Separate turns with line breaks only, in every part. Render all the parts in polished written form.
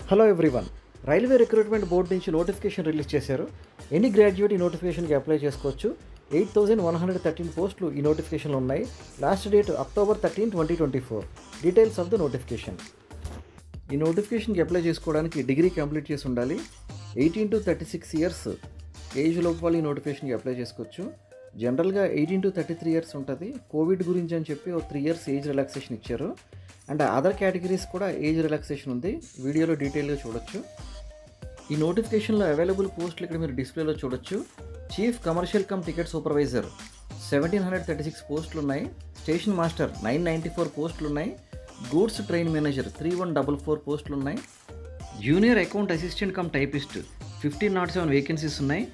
Hello everyone. Railway recruitment board నుంచి notification release చేశారు. Any graduate ఈ నోటిఫికేషన్కి అప్లై చేసుకోవచ్చు. 8113 పోస్టులు ఈ నోటిఫికేషన్లో ఉన్నాయి. Last date October 13, 2024. Details of the notification. ఈ నోటిఫికేషన్కి అప్లై చేసుకోవడానికి డిగ్రీ కంప్లీట్ చేసి ఉండాలి. 18 to 36 ఇయర్స్ ఏజ్ లోపు వాళ్ళు ఈ నోటిఫికేషన్కి అప్లై చేసుకోవచ్చు. జనరల్గా 18 to 33 ఇయర్స్ ఉంటుంది. కోవిడ్ గురించి అని చెప్పి 3 ఇయర్స్ ఏజ్ రిలాక్సేషన్ ఇచ్చారు. అండ్ అదర్ కేటగిరీస్ కూడా ఏజ్ రిలాక్సేషన్ ఉంది. వీడియోలో డీటెయిల్గా చూడొచ్చు. ఈ నోటిఫికేషన్లో అవైలబుల్ పోస్టులు ఇక్కడ మీరు డిస్ప్లేలో చూడొచ్చు. Chief commercial cum ticket supervisor 1736 పోస్టులు ఉన్నాయి. స్టేషన్ మాస్టర్ 994 పోస్టులు ఉన్నాయి. గూడ్స్ ట్రైన్ మేనేజర్ 3144 పోస్టులు ఉన్నాయి. Junior account assistant cum typist 1507 vacancies ఉన్నాయి.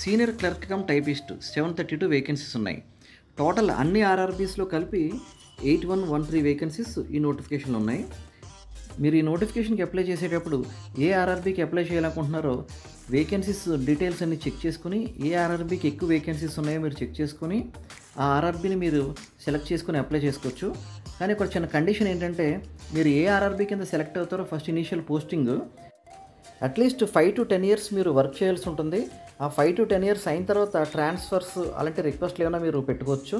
Senior clerk cum typist 732 vacancies ఉన్నాయి. టోటల్ అన్ని ఆర్ఆర్బీస్లో కలిపి 8113 వేకెన్సీస్ ఈ నోటిఫికేషన్లో ఉన్నాయి. మీరు ఈ నోటిఫికేషన్కి అప్లై చేసేటప్పుడు ఏ ఆర్ఆర్బీకి అప్లై చేయాలనుకుంటున్నారో వేకెన్సీస్ డీటెయిల్స్ అన్ని చెక్ చేసుకుని ఏ ఆర్ఆర్బీకి ఎక్కువ వేకెన్సీస్ ఉన్నాయో మీరు చెక్ చేసుకుని ఆ ఆర్ఆర్బీని మీరు సెలెక్ట్ చేసుకుని అప్లై చేసుకోవచ్చు. కానీ ఒక చిన్న కండిషన్ ఏంటంటే మీరు ఏ ఆర్ఆర్బీ కింద సెలెక్ట్ అవుతారో first initial posting at least 5 to 10 years మీరు వర్క్ చేయాల్సి ఉంటుంది. ఆ 5 to 10 ఇయర్స్ అయిన తర్వాత ట్రాన్స్ఫర్స్ అలాంటి రిక్వెస్ట్లు ఏమైనా మీరు పెట్టుకోవచ్చు.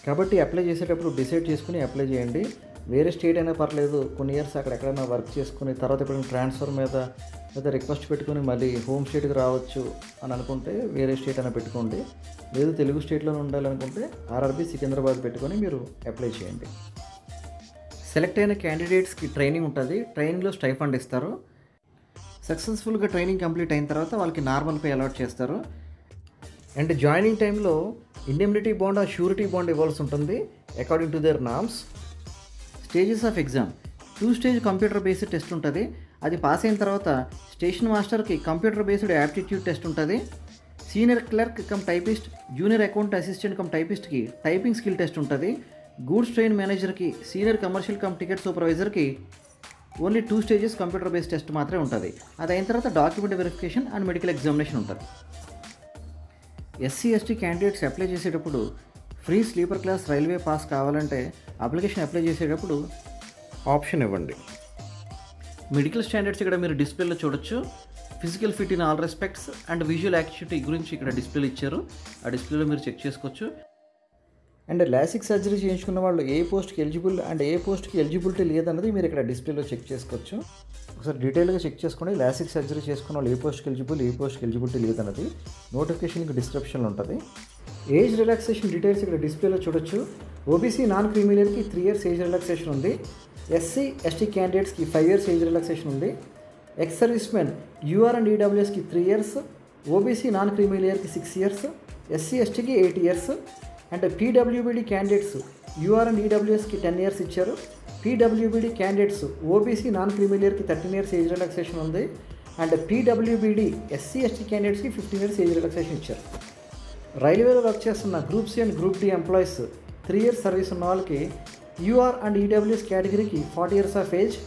కాబట్టి అప్లై చేసేటప్పుడు డిసైడ్ చేసుకుని అప్లై చేయండి. వేరే స్టేట్ అయినా పర్లేదు, కొన్ని ఇయర్స్ అక్కడ ఎక్కడైనా వర్క్ చేసుకుని తర్వాత ఎప్పుడైనా ట్రాన్స్ఫర్ మీద లేదా రిక్వెస్ట్ పెట్టుకుని మళ్ళీ హోమ్ స్టేట్కి రావచ్చు అని అనుకుంటే వేరే స్టేట్ అయినా పెట్టుకోండి. లేదు తెలుగు స్టేట్లోనే ఉండాలనుకుంటే ఆర్ఆర్బీ సికింద్రాబాద్ పెట్టుకొని మీరు అప్లై చేయండి. సెలెక్ట్ అయిన క్యాండిడేట్స్కి ట్రైనింగ్ ఉంటుంది. ట్రైనింగ్లో స్టైఫండ్ ఇస్తారు. సక్సెస్ఫుల్గా ట్రైనింగ్ కంప్లీట్ అయిన తర్వాత వాళ్ళకి నార్మల్ పే అలాట్ చేస్తారు. అండ్ జాయినింగ్ టైంలో ఇండెమ్నిటీ బాండ్ షూరిటీ బాండ్ ఇవ్వాల్సి ఉంటుంది according to their norms. Stages of exam 2 stage computer based test ఉంటుంది. అది పాస్ అయిన తర్వాత స్టేషన్ మాస్టర్కి కంప్యూటర్ బేస్డ్ యాప్టిట్యూడ్ టెస్ట్ ఉంటుంది. Senior clerk cum typist, junior account assistant cum టైపిస్ట్కి టైపింగ్ స్కిల్ టెస్ట్ ఉంటుంది. గూడ్స్ ట్రైన్ మేనేజర్కి, సీనియర్ కమర్షియల్ కమ్ టికెట్ సూపర్వైజర్కి only 2 stages computer based test మాత్రమే ఉంటుంది. అది అయిన తర్వాత document verification and medical examination ఉంటుంది. SC/ST క్యాండిడేట్స్ అప్లై చేసేటప్పుడు free sleeper class railway pass కావాలంటే అప్లికేషన్ అప్లై చేసేటప్పుడు ఆప్షన్ ఇవ్వండి. మెడికల్ స్టాండర్డ్స్ ఇక్కడ మీరు డిస్ప్లేలో చూడొచ్చు. Physical fit in all respects and visual activity గురించి ఇక్కడ డిస్ప్లేలో ఇచ్చారు. ఆ డిస్ప్లేలో మీరు చెక్ చేసుకోవచ్చు. అండ్ లాసిక్ సర్జరీ చేయించుకున్న వాళ్ళు ఏ పోస్ట్కి ఎలిజిబుల్ అండ్ ఏ పోస్ట్కి ఎలిజిబిలిటీ లేదన్నది మీరు ఇక్కడ డిస్ప్లేలో చెక్ చేసుకోవచ్చు. ఒకసారి డీటెయిల్గా చెక్ చేసుకోండి. లాసిక్ సర్జరీ చేసుకున్న వాళ్ళు ఏ పోస్ట్కి ఎలిజిబుల్, ఏ పోస్ట్కి ఎలిజిబిలిటీ లేదన్నది నోటిఫికేషన్కి డిస్క్రిప్షన్లో ఉంటుంది. ఏజ్ రిలాక్సేషన్ డీటెయిల్స్ ఇక్కడ డిస్ప్లేలో చూడొచ్చు. ఓబీసీ నాన్ క్రీమీలియర్కి 3 ఇయర్స్ ఏజ్ రిలాక్సేషన్ ఉంది. SC/ST క్యాండిడేట్స్కి 5 ఇయర్స్ ఏజ్ రిలాక్సేషన్ ఉంది. Ex servicemen UR and EWSకి 3 ఇయర్స్, ఓబీసీ నాన్ క్రీమీలియర్కి 6 ఇయర్స్, SC/STకి 8 years. And PWBD candidates UR and EWSకి 10 ఇయర్స్ ఇచ్చారు. PWBD క్యాండిడేట్స్ ఓబీసీ నాన్ క్రీమీలియర్కి 13 ఇయర్స్ ఏజ్ రిలాక్సేషన్ ఉంది. అండ్ PWBD SC/ST క్యాండిడేట్స్కి 15 ఇయర్స్ ఏజ్ రిలాక్సేషన్ ఇచ్చారు. రైల్వేలో వర్క్ చేస్తున్న group C and group D employees 3 years service ఉన్న వాళ్ళకి UR అండ్ EWS కేటగిరీకి 40 years of age,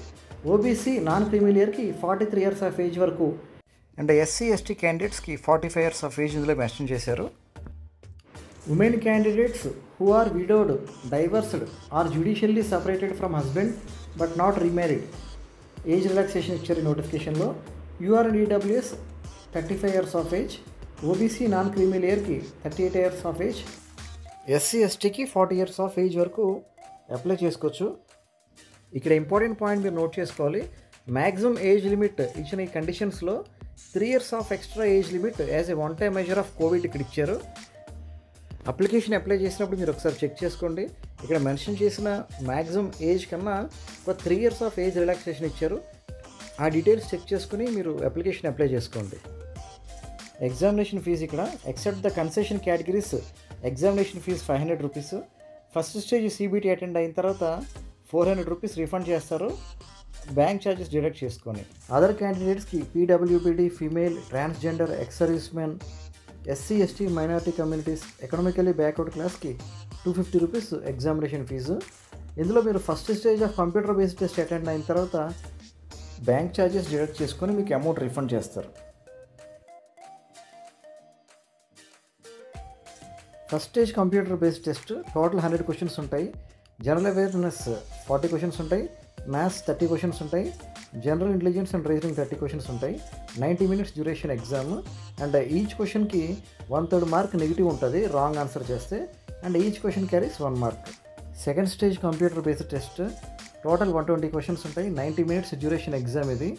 OBC non క్రీమీలియర్కి 43 ఇయర్స్ ఆఫ్ ఏజ్ వరకు, and SC/ST candidates 45 years of age ఇందులో మెన్షన్ చేశారు. Women candidates who are widowed, divorced or judicially separated from husband but not remarried age relaxation ఇచ్చారు ఈ నోటిఫికేషన్లో. UR and EWS 35 years of age, OBC non క్రీమీలియర్కి 38 years of age, SC/STకి 40 years of age వరకు apply చేసుకోవచ్చు. ఇక్కడ important point మీరు note చేసుకోవాలి. Maximum age limit ఇచ్చిన ఈ కండిషన్స్లో 3 years of extra age limit as a one time measure of COVID ఇక్కడ ఇచ్చారు. అప్లికేషన్ అప్లై చేసినప్పుడు మీరు ఒకసారి చెక్ చేసుకోండి. ఇక్కడ మెన్షన్ చేసిన మ్యాక్సిమం ఏజ్ కన్నా ఒక 3 ఇయర్స్ ఆఫ్ ఏజ్ రిలాక్సేషన్ ఇచ్చారు. ఆ డీటెయిల్స్ చెక్ చేసుకుని మీరు అప్లికేషన్ అప్లై చేసుకోండి. ఎగ్జామినేషన్ ఫీజు ఇక్కడ except the concession categories examination fees 500 rupees. First stage CBT attend అయిన తర్వాత 400 రూపీస్ రిఫండ్ చేస్తారు, బ్యాంక్ ఛార్జెస్ డిడక్ట్ చేసుకొని. అదర్ క్యాండిడేట్స్కి PWBD female, transgender, ex servicemen, SC/ST minority communities, economically backward క్లాస్కి 250 rupees examination fees. ఇందులో మీరు first stage of computer based test attend అయిన తర్వాత బ్యాంక్ ఛార్జెస్ డిడక్ట్ చేసుకొని మీకు అమౌంట్ రిఫండ్ చేస్తారు. First stage computer based test total 100 questions ఉంటాయి. General awareness 40 questions ఉంటాయి. మ్యాథ్స్ 30 క్వశ్చన్స్ ఉంటాయి. General intelligence and reasoning 30 questions ఉంటాయి. 90 minutes duration exam. And each క్వశ్చన్కి 1/3 మార్క్ నెగిటివ్ ఉంటుంది రాంగ్ ఆన్సర్ చేస్తే. And each question carries 1 mark. Second stage computer based test. Total 120 questions ఉంటాయి. 90 minutes duration exam ఇది.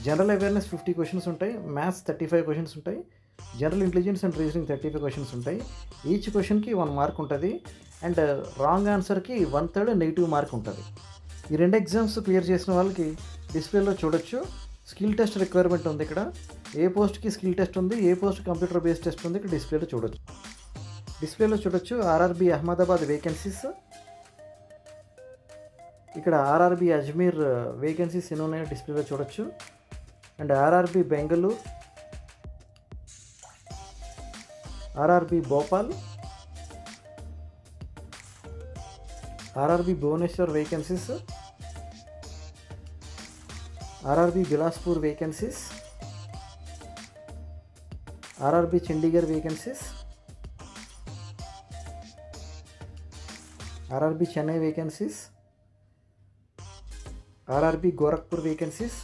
General awareness 50 questions ఉంటాయి. Maths 35 questions ఉంటాయి. General intelligence and reasoning 35 questions ఉంటాయి. Each క్వశ్చన్కి 1 mark ఉంటుంది. And wrong ఆన్సర్కి 1/3 negative mark ఉంటుంది. ఈ 2 exams clear చేసిన వాళ్ళకి డిస్ప్లేలో చూడొచ్చు. స్కిల్ టెస్ట్ రిక్వైర్మెంట్ ఉంది ఇక్కడ. ఏ పోస్ట్కి స్కిల్ టెస్ట్ ఉంది, ఏ పోస్ట్ కంప్యూటర్ బేస్డ్ టెస్ట్ ఉంది, ఇక్కడ డిస్ప్లేలో చూడొచ్చు. RRB Ahmedabad vacancies. ఇక్కడ ఆర్ఆర్బీ అజ్మీర్ వేకెన్సీస్ ఎన్ని ఉన్నాయో డిస్ప్లేలో చూడొచ్చు. And RRB Bengaluru, RRB Bhopal, RRB Bhubaneswar vacancies, RRB Bilaspur vacancies, RRB Chandigarh vacancies, RRB Chennai vacancies, RRB Gorakhpur vacancies,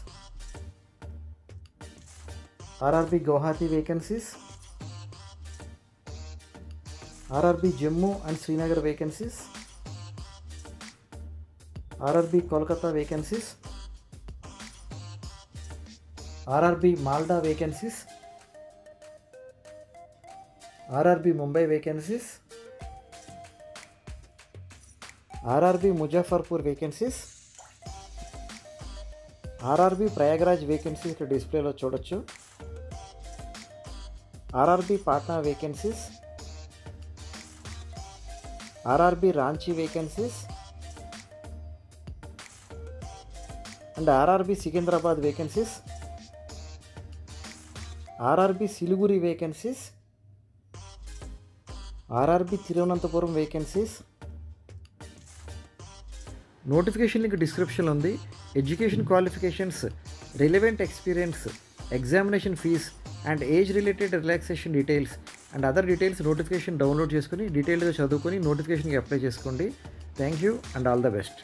RRB Guwahati vacancies, RRB Jammu and Srinagar vacancies, RRB Kolkata vacancies, RRB Malda vacancies, RRB Mumbai vacancies, RRB Muzaffarpur vacancies, RRB Prayagraj vacancies ఇక్కడ డిస్ప్లేలో చూడొచ్చు. RRB Patna vacancies, RRB Ranchi vacancies, and RRB Secunderabad vacancies, RRB Siliguri vacancies, RRB Thiruvananthapuram vacancies. Notification link డిస్క్రిప్షన్లో ఉంది. Education qualifications, relevant experience, examination fees and age related relaxation details and other details notification download చేసుకుని డీటెయిల్గా చదువుకొని నోటిఫికేషన్కి apply చేసుకోండి. Thank you and all the best.